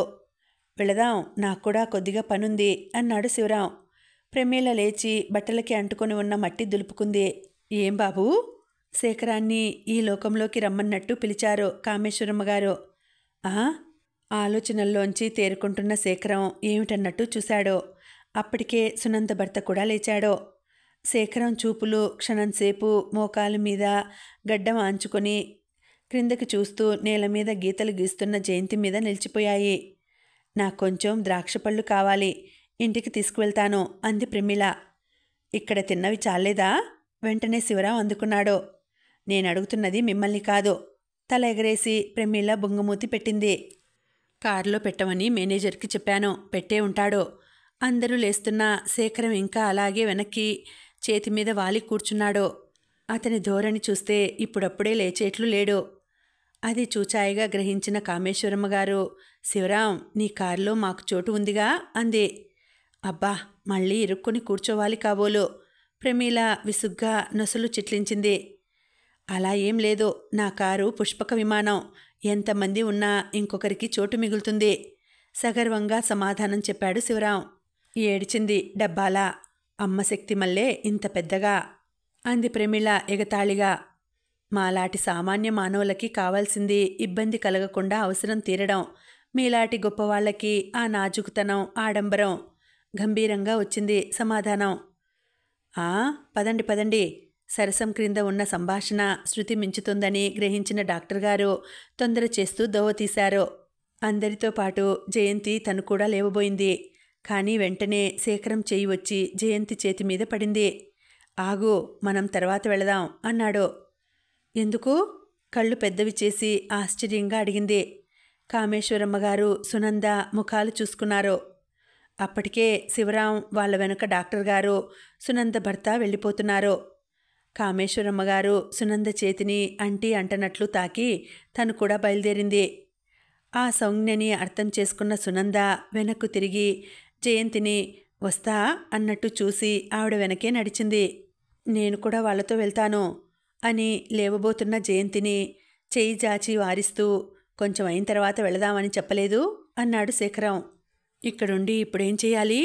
S1: వెళదాం, నాకు కూడా కొద్దిగా పనుంది అన్నాడు శివరాం. ప్రమీల లేచి బట్టలకి అంటుకొని ఉన్న మట్టి దులుపుకుంది. ఏం బాబూ? శేఖరాన్ని ఈ లోకంలోకి రమ్మన్నట్టు పిలిచారు కామేశ్వరమ్మ గారు. ఆలోచనల్లోంచి తేరుకుంటున్న శేఖరం ఏమిటన్నట్టు చూశాడు. అప్పటికే సునంద భర్త కూడా లేచాడు. శేఖరం చూపులు క్షణంసేపు మోకాలు మీద గడ్డం ఆంచుకొని క్రిందకి చూస్తూ నేల మీద గీతలు గీస్తున్న జయంతి మీద నిలిచిపోయాయి. నాకు కొంచెం ద్రాక్షపళ్ళు కావాలి, ఇంటికి తీసుకువెళ్తాను అంది ప్రమీల. ఇక్కడ తిన్నవి చాలేదా? వెంటనే శివరాం అందుకున్నాడు. నేను అడుగుతున్నది మిమ్మల్ని కాదు. తల ఎగరేసి ప్రమీల బొంగుమూతి పెట్టింది. కారులో పెట్టమని మేనేజర్కి చెప్పాను, పెట్టే ఉంటాడు. అందరూ లేస్తున్నా శేఖరం ఇంకా అలాగే వెనక్కి చేతి మీద వాలి కూర్చున్నాడు. అతని ధోరణి చూస్తే ఇప్పుడప్పుడే లేచేట్లు లేడు. అది చూచాయిగా గ్రహించిన కామేశ్వరమ్మ గారు, శివరాం, నీ కారులో మాకు చోటు ఉందిగా అంది. అబ్బా, మళ్ళీ ఇరుక్కుని కూర్చోవాలి కాబోలు. ప్రమీల విసుగ్గా నొసలు చిట్లించింది. అలా ఏం లేదు, నా కారు పుష్పక విమానం, ఎంతమంది ఉన్నా ఇంకొకరికి చోటు మిగులుతుంది సగర్వంగా సమాధానం చెప్పాడు శివరాం. ఏడిచింది డబ్బాలా. అమ్మ శక్తి మల్లే ఇంత పెద్దగా అంది ప్రమీల ఎగతాళిగా. మాలాటి సామాన్య మానవులకి కావాల్సింది ఇబ్బంది కలగకుండా అవసరం తీరడం, మీలాంటి గొప్పవాళ్లకి ఆ నాజుకుతనం, ఆడంబరం. గంభీరంగా వచ్చింది సమాధానం. పదండి పదండి. సరసం క్రింద ఉన్న సంభాషణ శృతి మించుతుందని గ్రహించిన డాక్టర్ గారు తొందర చేస్తూ దోవ తీశారు. అందరితో పాటు జయంతి తను కూడా లేవబోయింది. కానీ వెంటనే శేఖరం చేయి వచ్చి జయంతి చేతి మీద పడింది. ఆగు, మనం తర్వాత వెళదాం అన్నాడు. ఎందుకు? కళ్ళు పెద్దవి చేసి ఆశ్చర్యంగా అడిగింది. కామేశ్వరమ్మగారు, సునంద ముఖాలు చూసుకున్నారు. అప్పటికే శివరాం వాళ్ళ వెనుక డాక్టర్ గారు, సునంద భర్త వెళ్ళిపోతున్నారు. కామేశ్వరమ్మగారు సునంద చేతిని అంటనట్లు తాకి తను కూడా బయలుదేరింది. ఆ సంజ్ఞని అర్థం చేసుకున్న సునంద వెనక్కు తిరిగి జయంతిని వస్తా అన్నట్టు చూసి ఆవిడ వెనకే నడిచింది. నేను కూడా వాళ్ళతో వెళ్తాను అని లేవబోతున్న జయంతిని చేయి జాచి వారిస్తూ, కొంచెం అయిన తర్వాత వెళదామని చెప్పలేదు అన్నాడు శేఖరం. ఇక్కడుండి ఇప్పుడేం చేయాలి?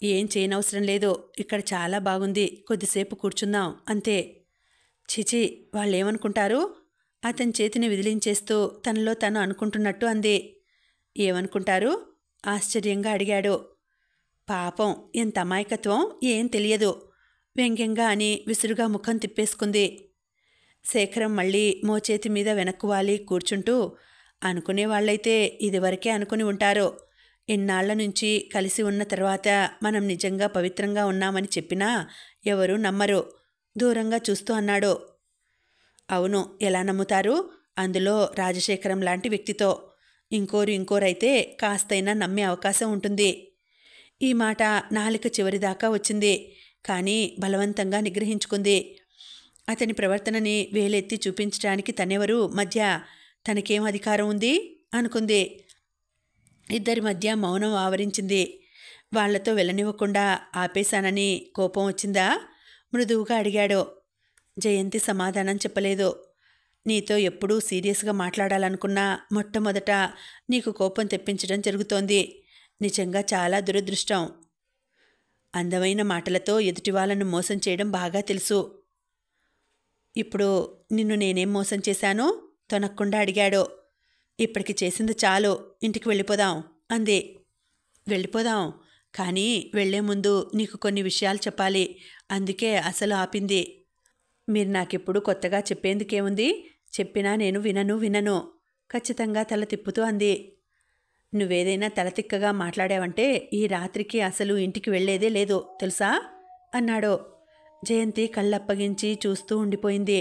S1: ఏం చేయనవసరం లేదు, ఇక్కడ చాలా బాగుంది, కొద్దిసేపు కూర్చుందాం అంతే. చిచి, వాళ్ళేమనుకుంటారు? అతని చేతిని విదిలించేస్తూ తనలో తను అనుకుంటున్నట్టు అంది. ఏమనుకుంటారు? ఆశ్చర్యంగా అడిగాడు. పాపం, ఎంత అమాయకత్వం, ఏం తెలియదు వ్యంగ్యంగా అని విసురుగా ముఖం తిప్పేసుకుంది. శేఖరం మళ్ళీ మోచేతి మీద వెనక్కు వాలి కూర్చుంటూ, అనుకునేవాళ్ళైతే ఇదివరకే అనుకుని ఉంటారు. ఇన్నాళ్ల నుంచి కలిసి ఉన్న తర్వాత మనం నిజంగా పవిత్రంగా ఉన్నామని చెప్పినా ఎవరూ నమ్మరు. దూరంగా చూస్తూ అన్నాడు. అవును, ఎలా నమ్ముతారు? అందులో రాజశేఖరం లాంటి వ్యక్తితో. ఇంకోరైతే కాస్తైనా నమ్మే అవకాశం ఉంటుంది. ఈ మాట నాలిక చివరిదాకా వచ్చింది, కానీ బలవంతంగా నిగ్రహించుకుంది. అతని ప్రవర్తనని వేలెత్తి చూపించడానికి తనెవరు మధ్య? తనకేం అధికారం ఉంది అనుకుంది. ఇద్దరి మధ్య మౌనం ఆవరించింది. వాళ్లతో వెళ్ళనివ్వకుండా ఆపేశానని కోపం వచ్చిందా? మృదువుగా అడిగాడు. జయంతి సమాధానం చెప్పలేదు. నీతో ఎప్పుడూ సీరియస్గా మాట్లాడాలనుకున్నా మొట్టమొదట నీకు కోపం తెప్పించడం జరుగుతోంది. నిజంగా చాలా దురదృష్టం. అందమైన మాటలతో ఎదుటి వాళ్ళను మోసం చేయడం బాగా తెలుసు. ఇప్పుడు నిన్ను నేనేం మోసం చేశాను? తొనక్కుండా అడిగాడు. ఇప్పటికి చేసింది చాలు, ఇంటికి వెళ్ళిపోదాం అంది. వెళ్ళిపోదాం, కానీ వెళ్లే ముందు నీకు కొన్ని విషయాలు చెప్పాలి, అందుకే అసలు ఆపింది. మీరు నాకెప్పుడు కొత్తగా చెప్పేందుకేముంది? చెప్పినా నేను వినను ఖచ్చితంగా తల తిప్పుతూ అంది. నువ్వేదైనా తలతిక్కగా మాట్లాడావంటే ఈ రాత్రికి అసలు ఇంటికి వెళ్లేదే లేదు తెలుసా అన్నాడు. జయంతి కళ్ళప్పగించి చూస్తూ ఉండిపోయింది.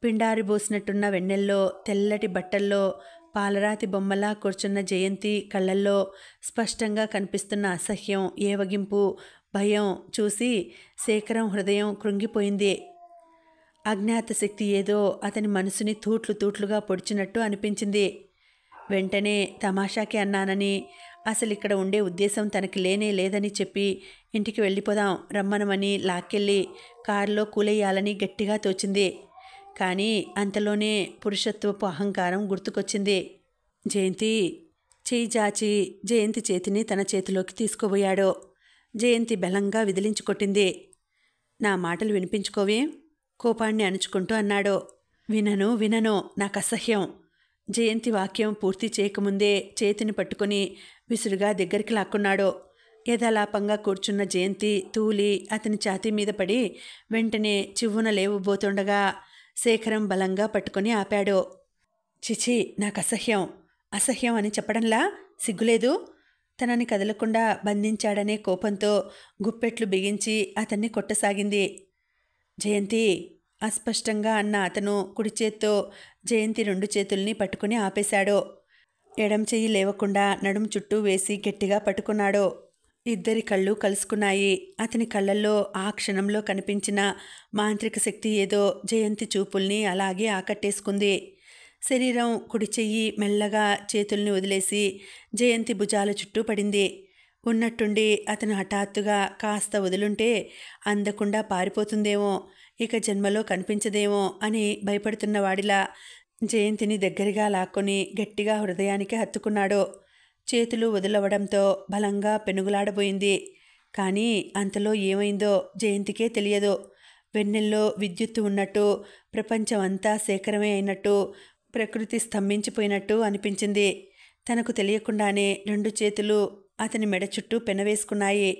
S1: పిండారిబోసినట్టున్న వెన్నెల్లో తెల్లటి బట్టల్లో పాలరాతి బొమ్మలా కూర్చున్న జయంతి కళ్ళల్లో స్పష్టంగా కనిపిస్తున్న అసహ్యం, ఏవగింపు, భయం చూసి శేఖరం హృదయం కృంగిపోయింది. అజ్ఞాత శక్తి ఏదో అతని మనసుని తూట్లుగా పొడిచినట్టు అనిపించింది. వెంటనే తమాషాకి అన్నానని, అసలిక్కడ ఉండే ఉద్దేశం తనకి లేదని చెప్పి ఇంటికి వెళ్ళిపోదాం రమ్మనమని లాక్కెళ్ళి కారులో కూలెయ్యాలని గట్టిగా తోచింది. కానీ అంతలోనే పురుషత్వపు అహంకారం గుర్తుకొచ్చింది. జయంతి చేయి జాచి జయంతి చేతిని తన చేతిలోకి తీసుకోబోయాడు. జయంతి బలంగా విదిలించుకొట్టింది. నా మాటలు వినిపించుకోవే? కోపాన్ని అణుచుకుంటూ అన్నాడు. వినను, నాకు అసహ్యం. జయంతి వాక్యం పూర్తి చేయకముందే చేతిని పట్టుకుని విసురుగా దగ్గరికి లాక్కున్నాడు. యథాలాపంగా కూర్చున్న జయంతి తూలి అతని ఛాతీ మీద పడి వెంటనే చివ్వున లేవబోతుండగా శేఖరం బలంగా పట్టుకుని ఆపాడు. చిచి, నాకు అసహ్యం అని చెప్పడంలా సిగ్గులేదు? తనని కదలకుండా బంధించాడనే కోపంతో గుప్పెట్లు బిగించి అతన్ని కొట్టసాగింది. జయంతి అస్పష్టంగా అన్న అతను కుడి చేత్తో జయంతి 2 చేతుల్ని పట్టుకుని ఆపేశాడు. ఎడం చెయ్యి లేవకుండా నడుం చుట్టూ వేసి గట్టిగా పట్టుకున్నాడు. ఇద్దరి కళ్ళు కలుసుకున్నాయి. అతని కళ్ళల్లో ఆ క్షణంలో కనిపించిన మాంత్రిక శక్తి ఏదో జయంతి చూపుల్ని అలాగే ఆకట్టేసుకుంది. శరీరం కుడి చెయ్యి మెల్లగా చేతుల్ని వదిలేసి జయంతి భుజాల చుట్టూ పడింది. ఉన్నట్టుండి అతను హఠాత్తుగా కాస్త వదులుంటే అందకుండా పారిపోతుందేమో, ఇక జన్మలో కనిపించదేమో అని భయపడుతున్న వాడిలా జయంతిని దగ్గరగా లాక్కొని గట్టిగా హృదయానికి హత్తుకున్నాడు. చేతులు వదిలవడంతో బలంగా పెనుగులాడబోయింది. కానీ అంతలో ఏమైందో జయంతికే తెలియదు. వెన్నెల్లో విద్యుత్తు ఉన్నట్టు, ప్రపంచమంతా శేఖరమే అయినట్టు, ప్రకృతి స్తంభించిపోయినట్టు అనిపించింది. తనకు తెలియకుండానే 2 చేతులు అతని మెడ చుట్టూ పెనవేసుకున్నాయి.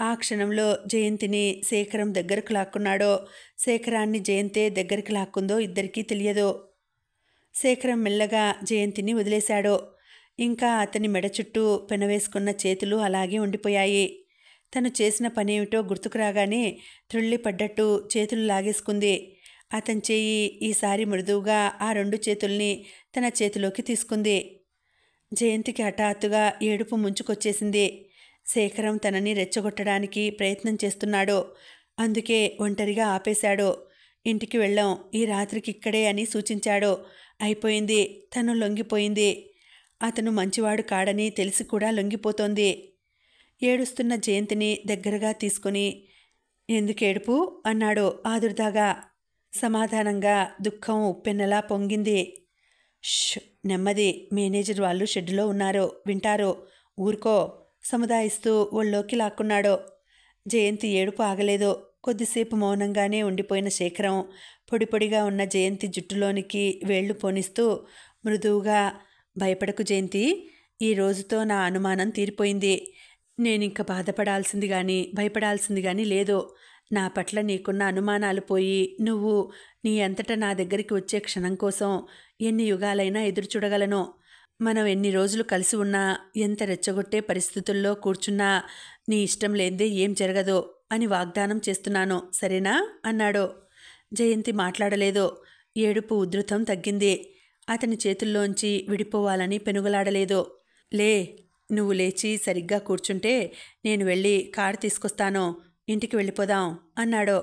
S1: ఆ క్షణంలో జయంతిని శేఖరం దగ్గరకు లాక్కున్నాడో, శేఖరాన్ని జయంతే దగ్గరికి లాక్కుందో ఇద్దరికీ తెలియదు. శేఖరం మెల్లగా జయంతిని వదిలేశాడు. ఇంకా అతని మెడ చుట్టూ పెనవేసుకున్న చేతులు అలాగే ఉండిపోయాయి. తను చేసిన పనేమిటో గుర్తుకు రాగానే త్రుళ్ళిపడ్డట్టు చేతులు లాగేసుకుంది. అతని చెయ్యి ఈసారి మృదువుగా ఆ 2 చేతుల్ని తన చేతిలోకి తీసుకుంది. జయంతికి హఠాత్తుగా ఏడుపు ముంచుకొచ్చేసింది. శేఖరం తనని రెచ్చగొట్టడానికి ప్రయత్నం చేస్తున్నాడు. అందుకే ఒంటరిగా ఆపేశాడు. ఇంటికి వెళ్ళాం, ఈ రాత్రికి ఇక్కడే అని సూచించాడు. అయిపోయింది, తను లొంగిపోయింది. అతను మంచివాడు కాడని తెలిసి కూడా లొంగిపోతోంది. ఏడుస్తున్న జయంతిని దగ్గరగా తీసుకుని ఎందుకేడుపు అన్నాడు ఆదుర్దాగా. సమాధానంగా దుఃఖం ఉప్పెన్నలా పొంగింది. ష్, నెమ్మది, మేనేజర్ వాళ్ళు షెడ్డులో ఉన్నారు, వింటారు, ఊరుకో సముదాయిస్తూ ఒళ్ళోకి లాక్కున్నాడు. జయంతి ఏడుపు ఆగలేదు. కొద్దిసేపు మౌనంగానే ఉండిపోయిన శేఖరం పొడిపొడిగా ఉన్న జయంతి జుట్టులోనికి వేళ్లు పోనిస్తూ మృదువుగా, భయపడకు జయంతి, ఈ రోజుతో నా అనుమానం తీరిపోయింది. నేనింక బాధపడాల్సింది కానీ భయపడాల్సింది కానీ లేదు. నా పట్ల నీకున్న అనుమానాలు పోయి నువ్వు నీ అంతటా నా దగ్గరికి వచ్చే క్షణం కోసం ఎన్ని యుగాలైనా ఎదురు చూడగలను. మనం ఎన్ని రోజులు కలిసి ఉన్నా, ఎంత రెచ్చగొట్టే పరిస్థితుల్లో కూర్చున్నా నీ ఇష్టం లేనిదే ఏం జరగదు అని వాగ్దానం చేస్తున్నాను, సరేనా అన్నాడు. జయంతి మాట్లాడలేదు. ఏడుపు ఉధృతం తగ్గింది. అతని చేతుల్లోంచి విడిపోవాలని పెనుగులాడలేదు. లే, నువ్వు లేచి సరిగ్గా కూర్చుంటే నేను వెళ్ళి కారు తీసుకొస్తాను, ఇంటికి వెళ్ళిపోదాం అన్నాడు.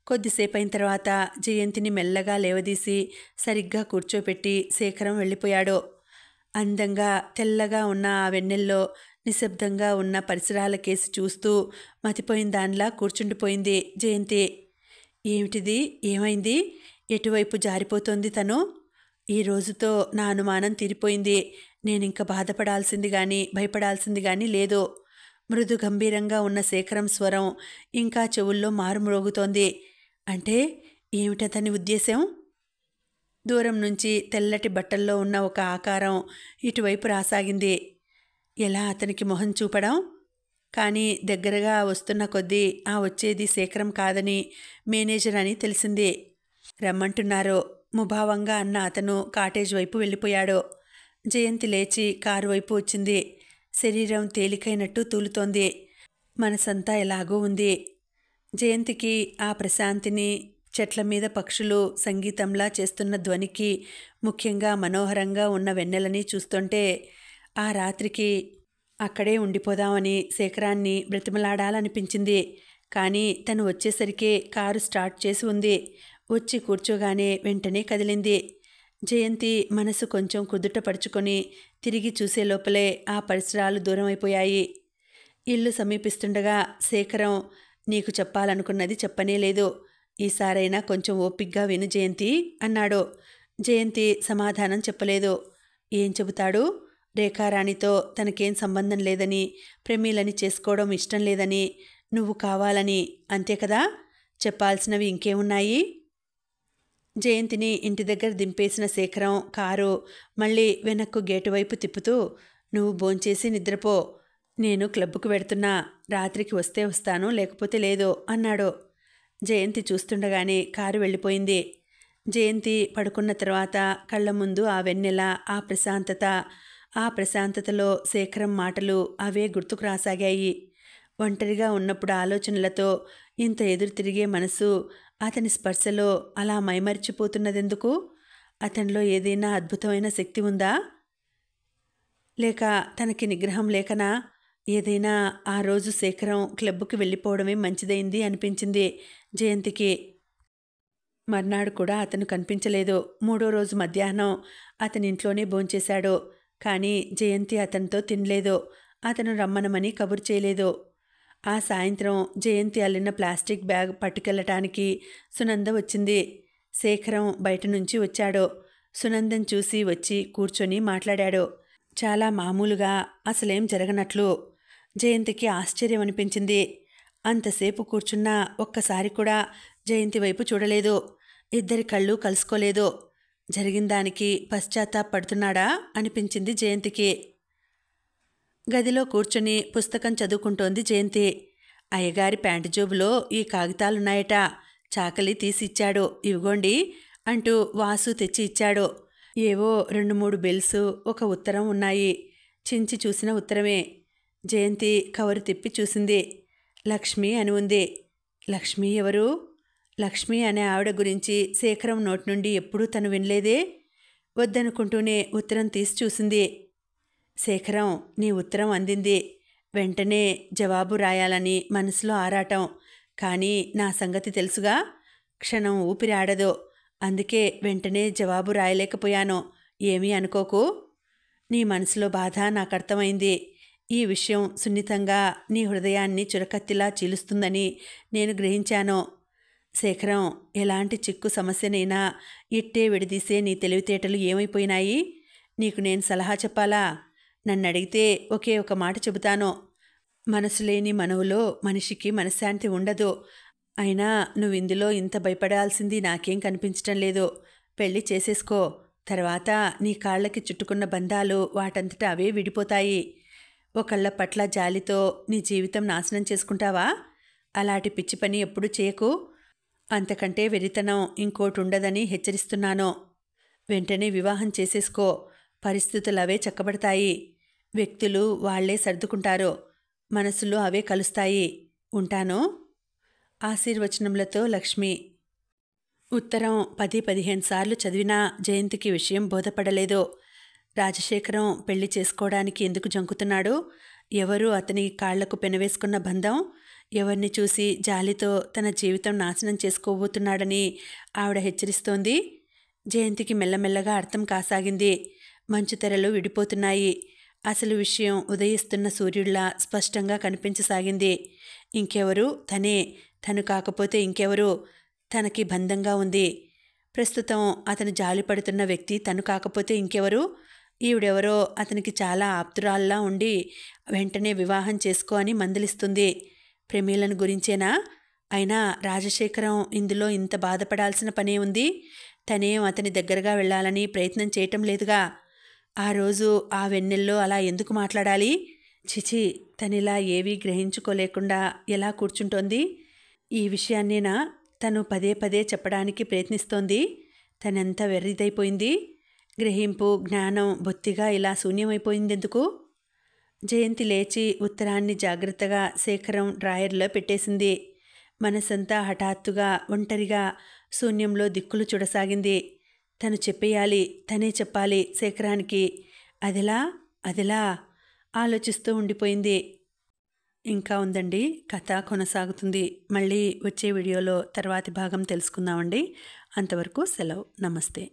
S1: కొద్దిసేపైన తర్వాత జయంతిని మెల్లగా లేవదీసి సరిగ్గా కూర్చోపెట్టి శేఖరం వెళ్ళిపోయాడు. అందంగా తెల్లగా ఉన్న ఆ వెన్నెల్లో నిశ్శబ్దంగా ఉన్న పరిసరాల కేసి చూస్తూ మతిపోయిన దానిలా కూర్చుండిపోయింది జయంతి. ఏమిటిది, ఏమైంది, ఎటువైపు జారిపోతోంది తను? ఈ రోజుతో నా అనుమానం తీరిపోయింది. నేనింక బాధపడాల్సింది కానీ భయపడాల్సింది కానీ లేదు. మృదు గంభీరంగా ఉన్న శేఖరం స్వరం ఇంకా చెవుల్లో మారుమ్రోగుతోంది. అంటే ఏమిటతని ఉద్దేశం? దూరం నుంచి తెల్లటి బట్టల్లో ఉన్న ఒక ఆకారం ఇటువైపు రాసాగింది. ఎలా అతనికి మొహం చూపడం? కానీ దగ్గరగా వస్తున్న కొద్దీ ఆ వచ్చేది శేఖరం కాదని, మేనేజర్ అని తెలిసింది. రమ్మంటున్నారు ముభావంగా అన్న అతను కాటేజ్ వైపు వెళ్ళిపోయాడు. జయంతి లేచి కారు వైపు వచ్చింది. శరీరం తేలికైనట్టు తూలుతోంది. మనసంతా ఎలాగో ఉంది. జయంతికి ఆ ప్రశాంతిని, చెట్ల మీద పక్షులు సంగీతంలా చేస్తున్న ధ్వనికి, ముఖ్యంగా మనోహరంగా ఉన్న వెన్నెలని చూస్తుంటే ఆ రాత్రికి అక్కడే ఉండిపోదామని శేఖరాన్ని బ్రతిమలాడాలనిపించింది. కానీ తను వచ్చేసరికే కారు స్టార్ట్ చేసి ఉంది. వచ్చి కూర్చోగానే వెంటనే కదిలింది. జయంతి మనసు కొంచెం కుదుట పరుచుకొని తిరిగి చూసే లోపలే ఆ పరిసరాలు దూరం అయిపోయాయి. ఇల్లు సమీపిస్తుండగా శేఖరం, నీకు చెప్పాలనుకున్నది చెప్పనే లేదు, ఈసారైనా కొంచెం ఓపిగ్గా విను జయంతి అన్నాడు. జయంతి సమాధానం చెప్పలేదు. ఏం చెబుతాడు? రేఖారాణితో తనకేం సంబంధం లేదని, ప్రమీలని చేసుకోవడం ఇష్టం లేదని, నువ్వు కావాలని, అంతే కదా? చెప్పాల్సినవి ఇంకేమున్నాయి? జయంతిని ఇంటి దగ్గర దింపేసిన శేఖరం కారు మళ్ళీ వెనక్కు గేటు వైపు తిప్పుతూ, నువ్వు భోంచేసి నిద్రపో, నేను క్లబ్కు వెడుతున్నా, రాత్రికి వస్తే వస్తాను, లేకపోతే లేదు అన్నాడు. జయంతి చూస్తుండగానే కారు వెళ్ళిపోయింది. జయంతి పడుకున్న తర్వాత కళ్ళ ముందు ఆ వెన్నెల, ఆ ప్రశాంతతలో శేఖరం మాటలు అవే గుర్తుకు రాసాగాయి. ఒంటరిగా ఉన్నప్పుడు ఆలోచనలతో ఇంత ఎదురు తిరిగే మనసు అతని స్పర్శలో అలా మైమరిచిపోతున్నదెందుకు? అతనిలో ఏదైనా అద్భుతమైన శక్తి ఉందా? లేక తనకి నిగ్రహం లేకనా? ఏదైనా ఆ రోజు శేఖరం క్లబ్కి వెళ్ళిపోవడమే మంచిదైంది అనిపించింది జయంతికి. మర్నాడు కూడా అతను కనిపించలేదు. 3వ రోజు మధ్యాహ్నం అతని ఇంట్లోనే భోంచేశాడు. కానీ జయంతి అతనితో తినలేదు. అతను రమ్మనమని కబురు చేయలేదు. ఆ సాయంత్రం జయంతి అల్లిన ప్లాస్టిక్ బ్యాగ్ పట్టుకెళ్ళటానికి సునంద వచ్చింది. శేఖరం బయట నుంచి వచ్చాడు. సునందం చూసి వచ్చి కూర్చొని మాట్లాడాడు. చాలా మామూలుగా, అసలేం జరగనట్లు. జయంతికి ఆశ్చర్యం అనిపించింది. అంతసేపు కూర్చున్నా ఒక్కసారి కూడా జయంతి వైపు చూడలేదు. ఇద్దరి కళ్ళు కలుసుకోలేదు. జరిగిన దానికి పశ్చాత్తాపడుతున్నాడా అనిపించింది జయంతికి. గదిలో కూర్చుని పుస్తకం చదువుకుంటోంది జయంతి. అయ్యగారి ప్యాంటు జోబులో ఈ కాగితాలున్నాయట. చాకలి తీసి ఇచ్చాడు. ఇవిగోండి అంటూ వాసు తెచ్చి ఇచ్చాడు. ఏవో 2-3 బిల్సు, ఒక ఉత్తరం ఉన్నాయి. చించి చూసిన ఉత్తరమే. జయంతి కవరు తిప్పి చూసింది. లక్ష్మి అని ఉంది. లక్ష్మి ఎవరు? లక్ష్మి అనే ఆవిడ గురించి శేఖరం నోటి నుండి ఎప్పుడూ తను వినలేదే. వద్దనుకుంటూనే ఉత్తరం తీసి చూసింది. శేఖరం, నీ ఉత్తరం అందింది. వెంటనే జవాబు రాయాలని మనసులో ఆరాటం. కానీ నా సంగతి తెలుసుగా, క్షణం ఊపిరి ఆడదు. అందుకే వెంటనే జవాబు రాయలేకపోయాను. ఏమీ అనుకోకు. నీ మనసులో బాధ నాకు అర్థమైంది. ఈ విషయం సున్నితంగా నీ హృదయాన్ని చురకత్తిలా చీలుస్తుందని నేను గ్రహించాను. శేఖరం, ఎలాంటి చిక్కు సమస్యనైనా ఇట్టే విడదీసే నీ తెలివితేటలు ఏమైపోయినాయి? నీకు నేను సలహా చెప్పాలా? నన్ను అడిగితే ఒకే ఒక మాట చెబుతాను. మనసు లేని మనవులో మనిషికి మనశ్శాంతి ఉండదు. అయినా నువ్విందులో ఇంత భయపడాల్సింది నాకేం కనిపించటం లేదు. పెళ్లి చేసేసుకో. తర్వాత నీ కాళ్ళకి చుట్టుకున్న బంధాలు వాటంతట అవే విడిపోతాయి. ఒకళ్ళ పట్ల జాలితో నీ జీవితం నాశనం చేసుకుంటావా? అలాంటి పిచ్చి పని ఎప్పుడూ చేయకు. అంతకంటే వెరితనం ఇంకోటి ఉండదని హెచ్చరిస్తున్నాను. వెంటనే వివాహం చేసేసుకో. పరిస్థితులు అవే చక్కబడతాయి. వ్యక్తులు వాళ్లే సర్దుకుంటారు. మనసులు అవే కలుస్తాయి. ఉంటాను. ఆశీర్వచనములతో లక్ష్మి. ఉత్తరం 10-15 సార్లు చదివినా జయంతికి విషయం బోధపడలేదు. రాజశేఖరం పెళ్లి చేసుకోవడానికి ఎందుకు జంకుతున్నాడు? ఎవరు అతని కాళ్లకు పెనవేసుకున్న బంధం? ఎవరిని చూసి జాలితో తన జీవితం నాశనం చేసుకోబోతున్నాడని ఆవిడ హెచ్చరిస్తోంది. జయంతికి మెల్లమెల్లగా అర్థం కాసాగింది. మంచు తెరలు విడిపోతున్నాయి. అసలు విషయం ఉదయిస్తున్న సూర్యుడిలా స్పష్టంగా కనిపించసాగింది. ఇంకెవరు? తనే. తను కాకపోతే ఇంకెవరు? తనకి బంధంగా ఉంది. ప్రస్తుతం అతను జాలిపడుతున్న వ్యక్తి తను కాకపోతే ఇంకెవరు? ఈవిడెవరో అతనికి చాలా ఆప్తురాల్లా ఉండి వెంటనే వివాహం చేసుకో అని మందలిస్తుంది. ప్రమీలను గురించేనా? అయినా రాజశేఖరం ఇందులో ఇంత బాధపడాల్సిన పనే ఉంది. తనేం అతని దగ్గరగా వెళ్ళాలని ప్రయత్నం చేయటం లేదుగా. ఆ రోజు ఆ వెన్నెల్లో అలా ఎందుకు మాట్లాడాలి? చిచి, తనిలా ఏవీ గ్రహించుకోలేకుండా ఎలా కూర్చుంటోంది? ఈ విషయాన్నేనా తను పదే పదే చెప్పడానికి ప్రయత్నిస్తోంది? తనెంత వెర్రిదైపోయింది. గ్రహింపు, జ్ఞానం బొత్తిగా ఇలా శూన్యమైపోయిందెందుకు? జయంతి లేచి ఉత్తరాన్ని జాగ్రత్తగా శేఖరం డ్రాయర్లో పెట్టేసింది. మనసంతా హఠాత్తుగా ఒంటరిగా శూన్యంలో దిక్కులు చూడసాగింది. తను చెప్పేయాలి. తనే చెప్పాలి శేఖరానికి. అదిలా ఆలోచిస్తూ ఉండిపోయింది. ఇంకా ఉందండి, కథ కొనసాగుతుంది. మళ్ళీ వచ్చే వీడియోలో తర్వాతి భాగం తెలుసుకుందామండి. అంతవరకు సెలవు. నమస్తే.